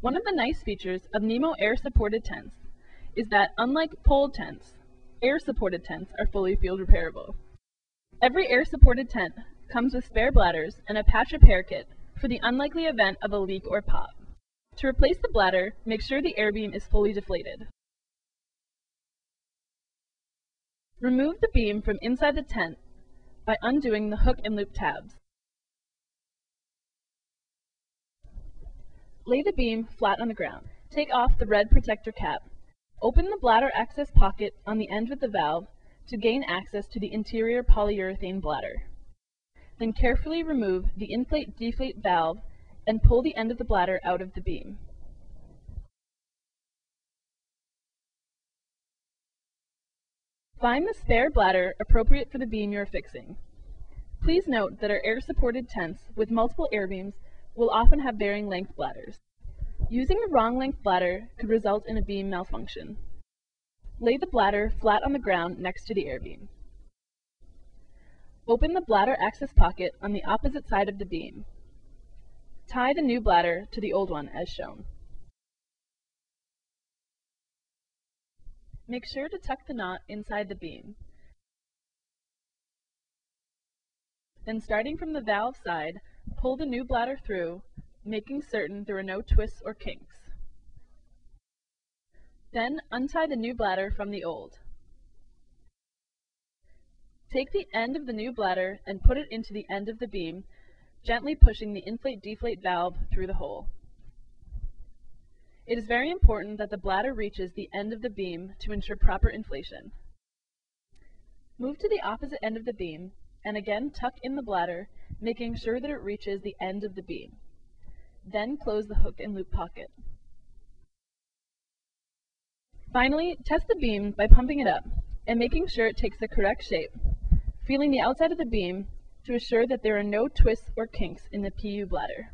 One of the nice features of Nemo air-supported tents is that, unlike pole tents, air-supported tents are fully field repairable. Every air-supported tent comes with spare bladders and a patch repair kit for the unlikely event of a leak or pop. To replace the bladder, make sure the air beam is fully deflated. Remove the beam from inside the tent by undoing the hook and loop tabs. Lay the beam flat on the ground. Take off the red protector cap. Open the bladder access pocket on the end with the valve to gain access to the interior polyurethane bladder. Then carefully remove the inflate-deflate valve and pull the end of the bladder out of the beam. Find the spare bladder appropriate for the beam you are fixing. Please note that our air-supported tents with multiple air beams will often have varying length bladders. Using the wrong length bladder could result in a beam malfunction. Lay the bladder flat on the ground next to the air beam. Open the bladder access pocket on the opposite side of the beam. Tie the new bladder to the old one as shown. Make sure to tuck the knot inside the beam. Then, starting from the valve side, pull the new bladder through, making certain there are no twists or kinks. Then untie the new bladder from the old. Take the end of the new bladder and put it into the end of the beam, gently pushing the inflate-deflate valve through the hole. It is very important that the bladder reaches the end of the beam to ensure proper inflation. Move to the opposite end of the beam and again tuck in the bladder, making sure that it reaches the end of the beam. Then close the hook and loop pocket. Finally, test the beam by pumping it up and making sure it takes the correct shape, feeling the outside of the beam to assure that there are no twists or kinks in the PU bladder.